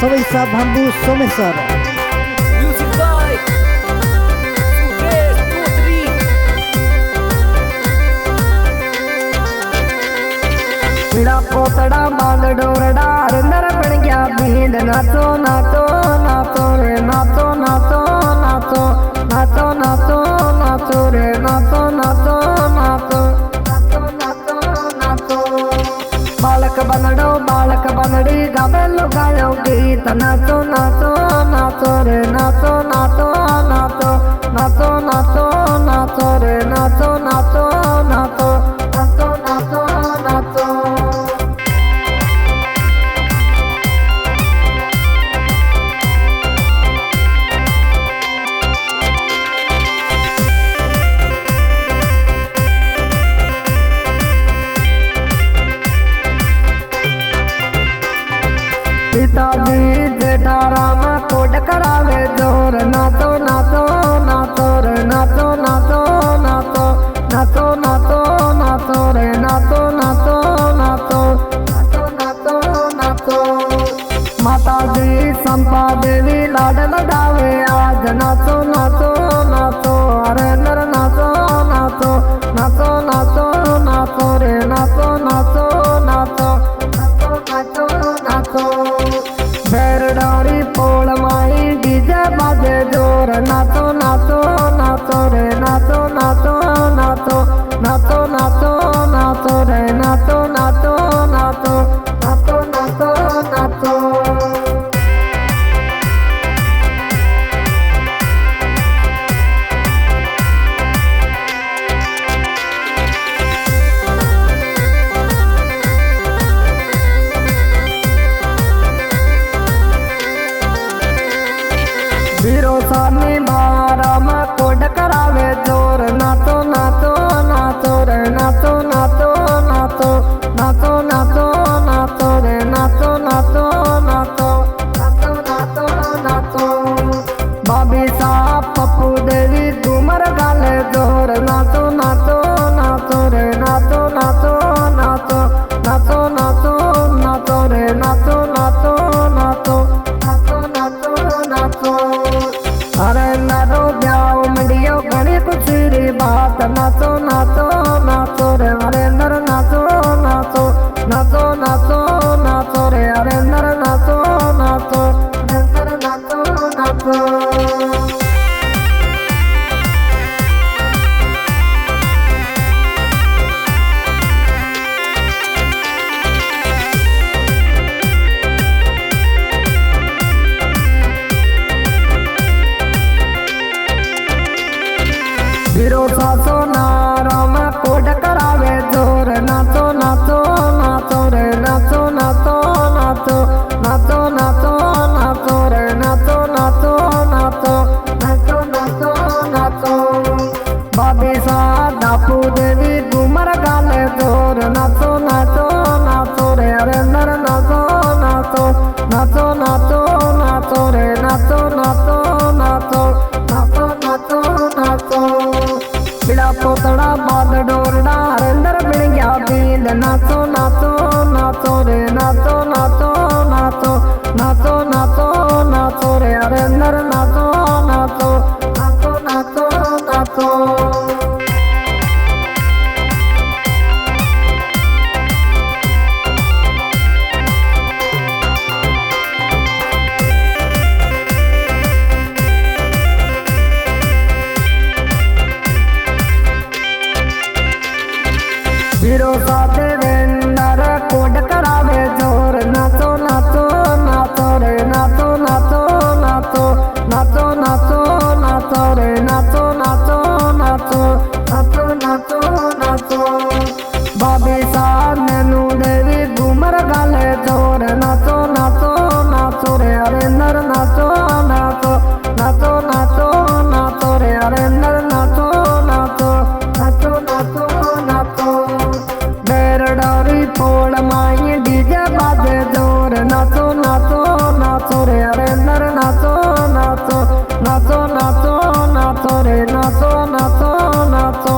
सवैसा Bhambhu Someshwar music by Suresh Chaudhary. पीड़ा पोतड़ा बाल डोरड़ा अंदर बन गया भीड़ नाचो नाचो नाचो रे नाचो नाचो नाचो नाचो नाचो नाचो रे नाचो नाचो नाचो नाचो नाचो नाचो बालक बनड़ी गावे गायो गीत नाचो नाचो नाचो रे नाचो नाचो नाचो नाचो नाचो नाचो रे नाचो नाचो नाचो नाचो नाचो नाचो। पिताजी जेठाराम कोड करावे जोर नाचो नाचो नाचो रे नाचो नाचो नाचो नाचो नाचो नाचो रे नाचो नाचो नाचो नाचो नाचो नाचो। माताजी संपा देवी लाड लगावे आज नाचो नाचो नाचो अरे नर नाचो नाचो नाचो नाचो नाचो रे नाचो नाचो नाचो नाचो नाचो नाचो। भैरडारी पोल माई डीजे बाजे जोर नाचो नाचो नाचो रे नाचो नाचो नाचो नाचो नाचो नाचो रे नाचो नाचो नाचो नाचो नाचो नाचो। वीरो सानी बाराम कोड करावे जोर नाचो नाचो नाचो रे नाचो नाचो नाचो नाचो नाचो नाचो रे नाचो नाचो नाचो नाचो नाचो नाचो। बाबी साहब पप्पू देवी घूमर गाले जोर नाचो नाचो नाचो रे नाचो नाचो नाचो नाचो नाचो नाचो रे नाचो नाचो नाचो नाचो नाचो नाचो। अरे नारो ब्याव मंडियो घड़ी खुशी री बात नाचो नाचो नाचो रे अरे नर नाचो नाचो नाचो नाचो नाचो रे अरे नर नाचो नाचो नर नाचो नाचो। वीरो सासो नाराम कोड करावे जोर नाचो नाचो नाचो रे नाचो नाचो नाचो नाचो नाचो नाचो रे नाचो नाचो नाचो नाचो नाचो नाचो। बाबी सा दापू देवी घूमर गाले जोर नाचो नाचो नाचो रे अरे नर नाचो नाचो नाचो नाचो नाचो रे नाचो नाचो नाचो नाचो नाचो नाचो। पीड़ा पोतड़ा बाल डोरड़ा अंदर मिल गया बींद नाचो नाचो नाचो रे नाचो नाचो नाचो नाचो नाचो नाचो रे अरे नर नाचो नाचो नाचो नाचो नाचो। वीरो साथे वेंदर कोड करावे जोर नाचो नाचो नाचो रे नाचो नाचो नाचो नाचो नाचो नाचो रे नाचो नाचो नाचो नाचो नाचो नाचो। बाबी सा नैनू देवी घूमर गाले जोर नाचो नाचो नाचो रे अरे नर नाचो नाचो नाचो नाचो नाचो रे अरे नर नाचो नाचो नाचो नाचो नाचो। भैरडारी पोल माई डीजे बाजे जोर नाचो नाचो नाचो रे अरे नर नाचो नाचो नाचो नाचो नाचो रे नाचो नाचो नाचो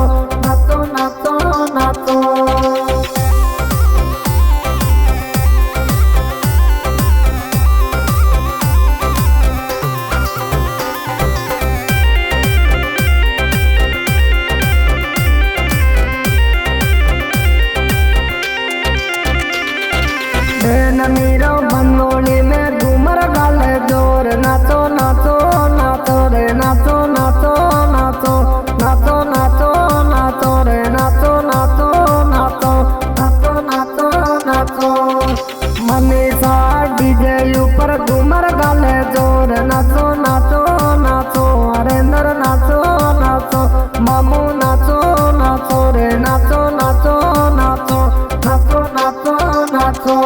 नीरो बनोली में घूमर गाले जोर नाचो नाचो नाचो रे नाचो नाचो नाचो नाचो नाचो नाचो रे नाचो नाचो नाचो नाचो नाचो नाचो मनीषा डीजे ऊपर घूमर गाले जोर नाचो नाचो नाचो हरेंद्र नाचो नाचो मामू नाचो नाचो रे नाचो नाचो नाचो नाचो नाचो नाचो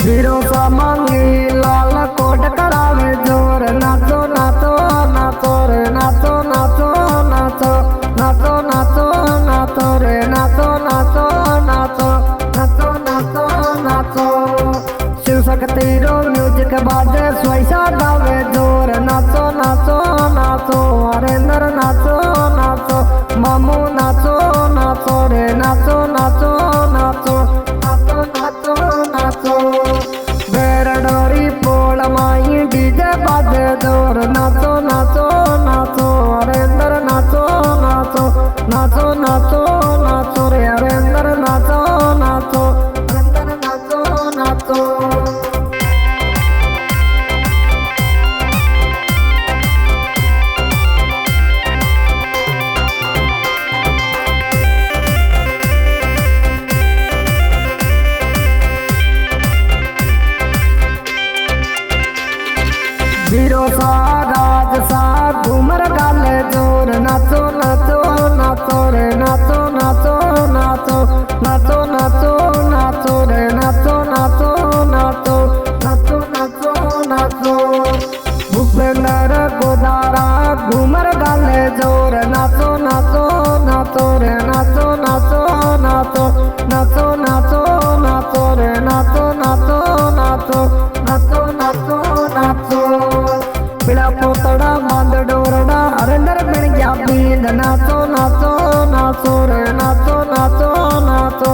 वीरो सा मांगी लाल कोट करावे जोर नाचो नाचो नाचो रे नाचो नाचो नाचो नाचो नाचो नाचो रे नाचो नाचो नाचो नाचो नाचो नाचो शिव शक्ति रो म्यूजिक बाजे स्वैसा गावे जोर नाचो नाचो नाचो हरेंद्र नाचो नाचो मामू नाचो नाचो रे नाचो नाचो नाचो नाचो नाचो नाचो बेरडोरी पोल माई डीजे बाजे जोर नाचो नाचो नाचो हरेंद्र नाचो नाचो नाचो नाचो नाचो रे हरेंद्र नाचो नाचो हरेंद्र नाचो नाचो वीरो सा राज सा घूमर गाले जोर नाचो नाचो नाचो रे नाचो नाचो नाचो नाचो नाचो नाचो रे नाचो नाचो नाचो नाचो नाचो नाचो भूपेंद्र गोदारा घूमर गाले जोर नाचो नाचो नाचो रे नाचो नाचो नाचो नाचो नाचो नाचो रे नाचो नाचो नाचो नाचो नाचो नाचो पिला पोतड़ा मांद डोरड़ा हरेंद्र बिन गया बींद नाचो नाचो नाचो रे नाचो नाचो नाचो